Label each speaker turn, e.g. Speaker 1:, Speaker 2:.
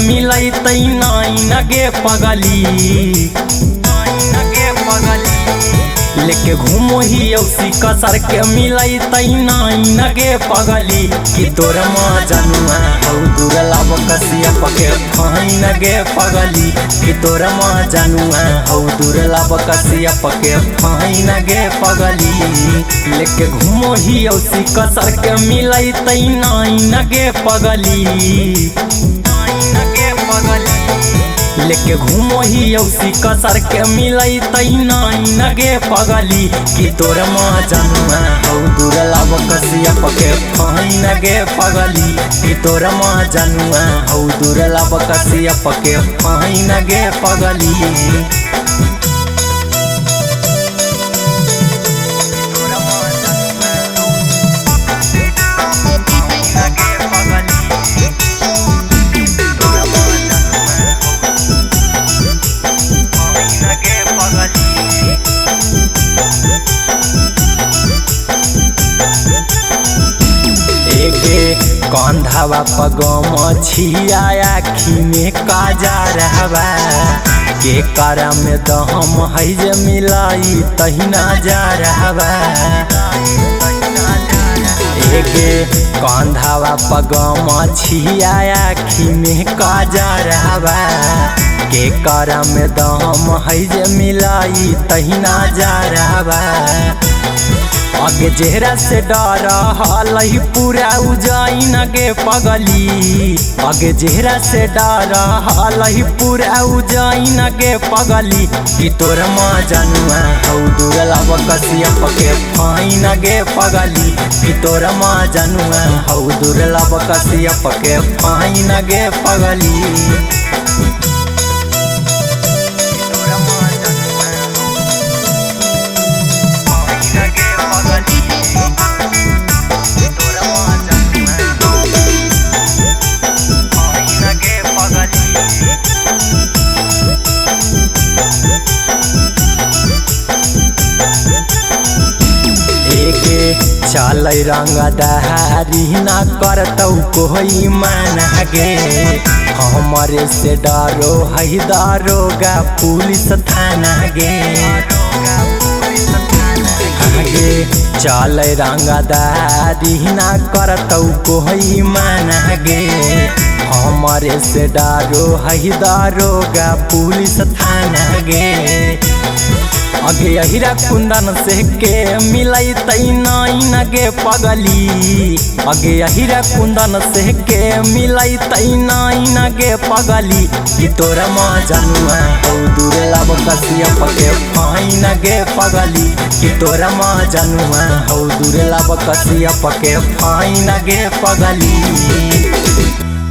Speaker 1: मिलई तई नाई नगे पगली लेके घूमो ही औसी कसर के मिलई तई नाई नगे पगली कि तोर माँ जनुआ हौ दुर्ला बकसिया पके फाई नगे पगली कि तोर माँ जनुआ हौ दुर्ला बकसिया पके फाई नगे पगली लेके घूमो ही औसी कसर के मिलई तई नाई नगे पगली लेके घूमो ही औसी कसर के मिलई तई नाई नगे पगली कि तोर माँ जनुआ हौ दुर्ला बकसिया पके फाई नगे पगली कि तोर माँ जनुआ हौ दुर्ला बकसिया पके फाई नगे पगली। कंधावा पगम छिया आखी में काजा रहबा के करा में दहम है जे मिलाई तहिना जा रहबा एके कंधावा पगम छिया आखी में काजा रहबा के करा में दहम है जे मिलाई तहिना जा रहबा आगे चेहरा से डर हलही पूरा उजाई नगे पगली आगे चेहरा से डर हलही पूरा उजाई नगे पगली कि तोर माँ जनुआ हौ दुर्ला बकसिया पके फाई नगे पगली कि तोर माँ जनुआ हौ दुर्ला बकसिया पके फाई नगे पगली। चल रंगदारी ना करतौ कोई माना गे हमारे से डरो है दारोगा पुलिस थाना गे चल रंगदारी ना करतौ कोई माना गे हमारे से डरो है दारोगा पुलिस थाना गे आगे अहिरा कुंदन से के मिलई तई नाई नगे पगली आगे अहिरा कुंदन से के मिलई तई नाई नगे पगली कि तोर माँ जनुआ हौ दुर्ला बकसिया पके फाई नगे पगली कि तोर माँ जनुआ हौ दुर्ला बकसिया पके फाई नगे पगली।